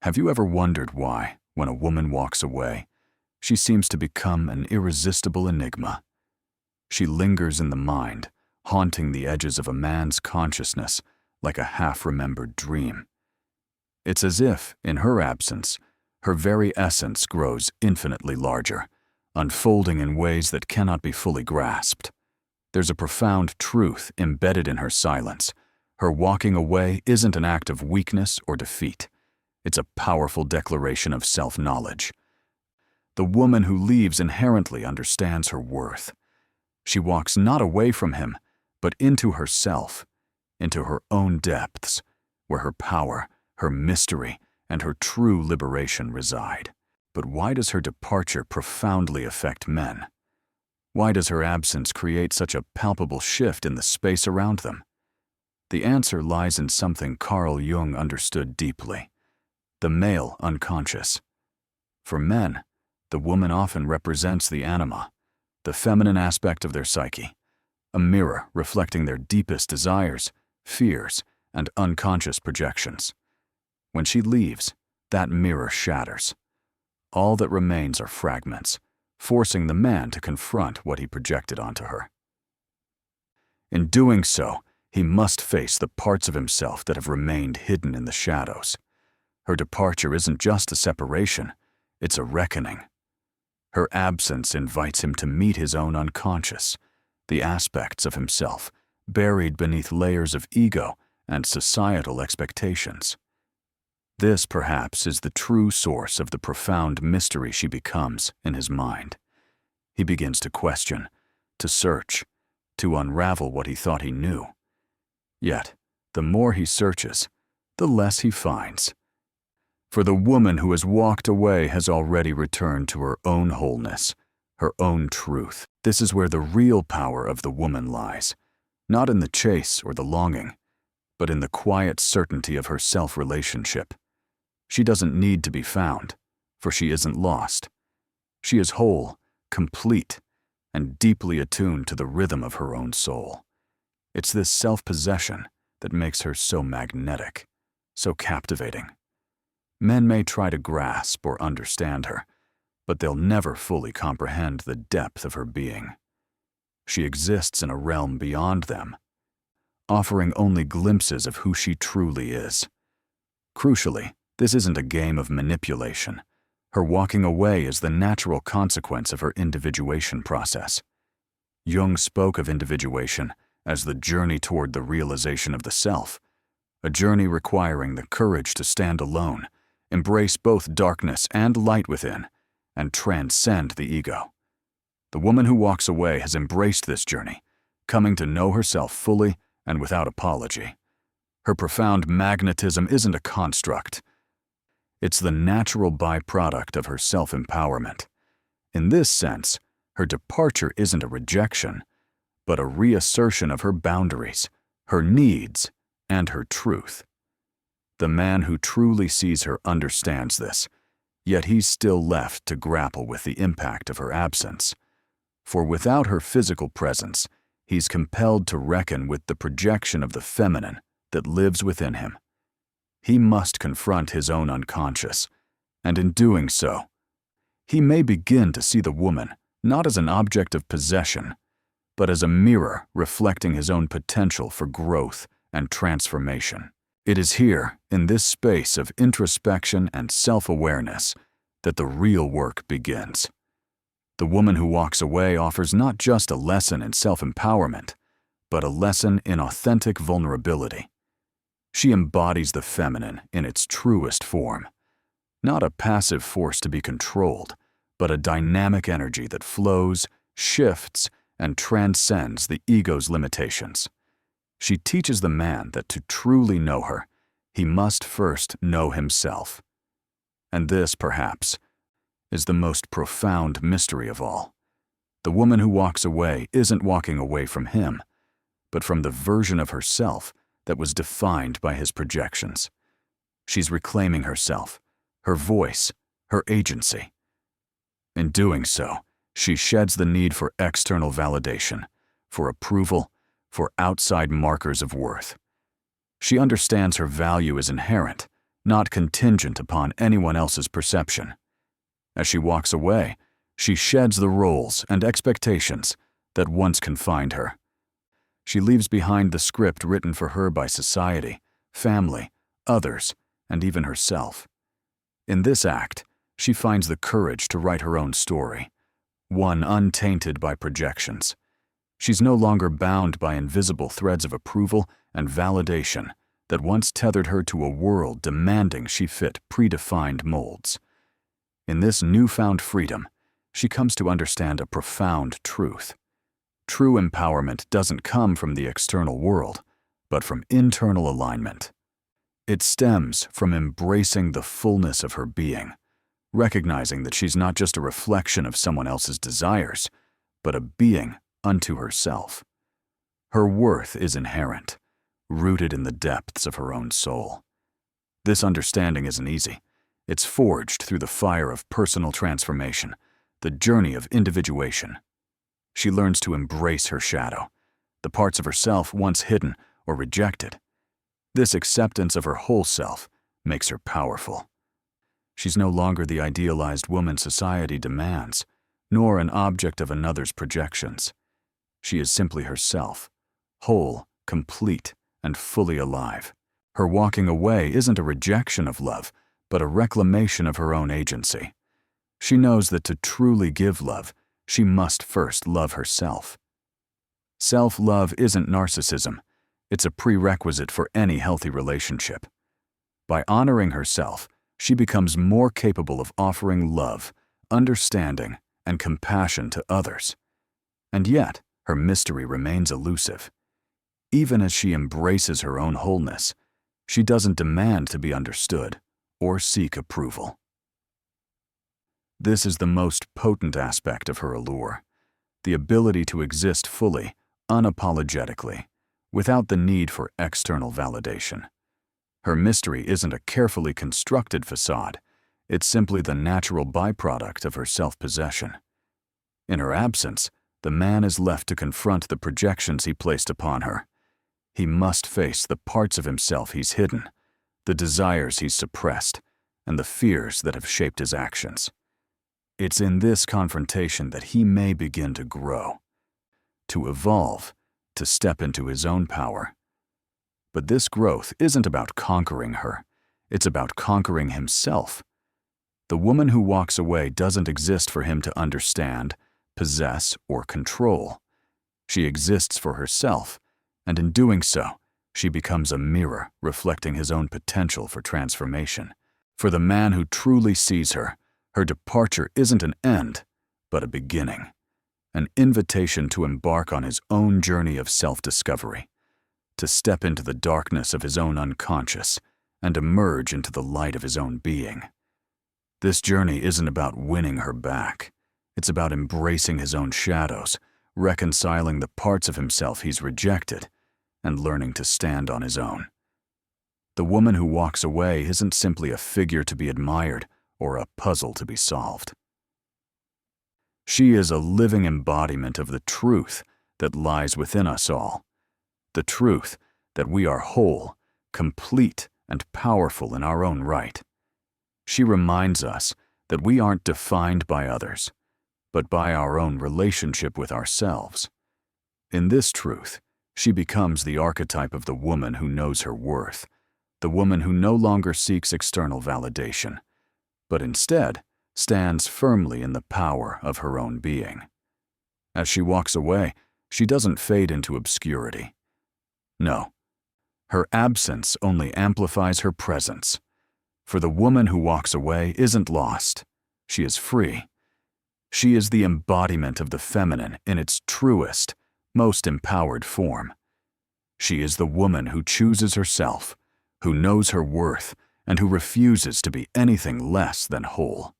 Have you ever wondered why, when a woman walks away, she seems to become an irresistible enigma? She lingers in the mind, haunting the edges of a man's consciousness like a half-remembered dream. It's as if, in her absence, her very essence grows infinitely larger, unfolding in ways that cannot be fully grasped. There's a profound truth embedded in her silence. Her walking away isn't an act of weakness or defeat. It's a powerful declaration of self-knowledge. The woman who leaves inherently understands her worth. She walks not away from him, but into herself, into her own depths, where her power, her mystery, and her true liberation reside. But why does her departure profoundly affect men? Why does her absence create such a palpable shift in the space around them? The answer lies in something Carl Jung understood deeply: the male unconscious. For men, the woman often represents the anima, the feminine aspect of their psyche, a mirror reflecting their deepest desires, fears, and unconscious projections. When she leaves, that mirror shatters. All that remains are fragments, forcing the man to confront what he projected onto her. In doing so, he must face the parts of himself that have remained hidden in the shadows. Her departure isn't just a separation, it's a reckoning. Her absence invites him to meet his own unconscious, the aspects of himself buried beneath layers of ego and societal expectations. This, perhaps, is the true source of the profound mystery she becomes in his mind. He begins to question, to search, to unravel what he thought he knew. Yet, the more he searches, the less he finds. For the woman who has walked away has already returned to her own wholeness, her own truth. This is where the real power of the woman lies, not in the chase or the longing, but in the quiet certainty of her self-relationship. She doesn't need to be found, for she isn't lost. She is whole, complete, and deeply attuned to the rhythm of her own soul. It's this self-possession that makes her so magnetic, so captivating. Men may try to grasp or understand her, but they'll never fully comprehend the depth of her being. She exists in a realm beyond them, offering only glimpses of who she truly is. Crucially, this isn't a game of manipulation. Her walking away is the natural consequence of her individuation process. Jung spoke of individuation as the journey toward the realization of the self, a journey requiring the courage to stand alone, embrace both darkness and light within, and transcend the ego. The woman who walks away has embraced this journey, coming to know herself fully and without apology. Her profound magnetism isn't a construct. It's the natural byproduct of her self-empowerment. In this sense, her departure isn't a rejection, but a reassertion of her boundaries, her needs, and her truth. The man who truly sees her understands this, yet he's still left to grapple with the impact of her absence. For without her physical presence, he's compelled to reckon with the projection of the feminine that lives within him. He must confront his own unconscious, and in doing so, he may begin to see the woman not as an object of possession, but as a mirror reflecting his own potential for growth and transformation. It is here, in this space of introspection and self-awareness, that the real work begins. The woman who walks away offers not just a lesson in self-empowerment, but a lesson in authentic vulnerability. She embodies the feminine in its truest form, not a passive force to be controlled, but a dynamic energy that flows, shifts, and transcends the ego's limitations. She teaches the man that to truly know her, he must first know himself. And this, perhaps, is the most profound mystery of all. The woman who walks away isn't walking away from him, but from the version of herself that was defined by his projections. She's reclaiming herself, her voice, her agency. In doing so, she sheds the need for external validation, for approval, for outside markers of worth. She understands her value is inherent, not contingent upon anyone else's perception. As she walks away, she sheds the roles and expectations that once confined her. She leaves behind the script written for her by society, family, others, and even herself. In this act, she finds the courage to write her own story, one untainted by projections. She's no longer bound by invisible threads of approval and validation that once tethered her to a world demanding she fit predefined molds. In this newfound freedom, she comes to understand a profound truth. True empowerment doesn't come from the external world, but from internal alignment. It stems from embracing the fullness of her being, recognizing that she's not just a reflection of someone else's desires, but a being unto herself. Her worth is inherent, rooted in the depths of her own soul. This understanding isn't easy. It's forged through the fire of personal transformation, the journey of individuation. She learns to embrace her shadow, the parts of herself once hidden or rejected. This acceptance of her whole self makes her powerful. She's no longer the idealized woman society demands, nor an object of another's projections. She is simply herself, whole, complete, and fully alive. Her walking away isn't a rejection of love, but a reclamation of her own agency. She knows that to truly give love, she must first love herself. Self-love isn't narcissism. It's a prerequisite for any healthy relationship. By honoring herself, she becomes more capable of offering love, understanding, and compassion to others. And yet, her mystery remains elusive. Even as she embraces her own wholeness, she doesn't demand to be understood or seek approval. This is the most potent aspect of her allure, the ability to exist fully, unapologetically, without the need for external validation. Her mystery isn't a carefully constructed facade, it's simply the natural byproduct of her self-possession. In her absence, the man is left to confront the projections he placed upon her. He must face the parts of himself he's hidden, the desires he's suppressed, and the fears that have shaped his actions. It's in this confrontation that he may begin to grow, to evolve, to step into his own power. But this growth isn't about conquering her, it's about conquering himself. The woman who walks away doesn't exist for him to understand, possess, or control. She exists for herself, and in doing so, she becomes a mirror reflecting his own potential for transformation. For the man who truly sees her, her departure isn't an end, but a beginning, an invitation to embark on his own journey of self-discovery, to step into the darkness of his own unconscious and emerge into the light of his own being. This journey isn't about winning her back. It's about embracing his own shadows, reconciling the parts of himself he's rejected, and learning to stand on his own. The woman who walks away isn't simply a figure to be admired or a puzzle to be solved. She is a living embodiment of the truth that lies within us all, the truth that we are whole, complete, and powerful in our own right. She reminds us that we aren't defined by others, but by our own relationship with ourselves. In this truth, she becomes the archetype of the woman who knows her worth, the woman who no longer seeks external validation, but instead stands firmly in the power of her own being. As she walks away, she doesn't fade into obscurity. No, her absence only amplifies her presence. For the woman who walks away isn't lost. She is free. She is the embodiment of the feminine in its truest, most empowered form. She is the woman who chooses herself, who knows her worth, and who refuses to be anything less than whole.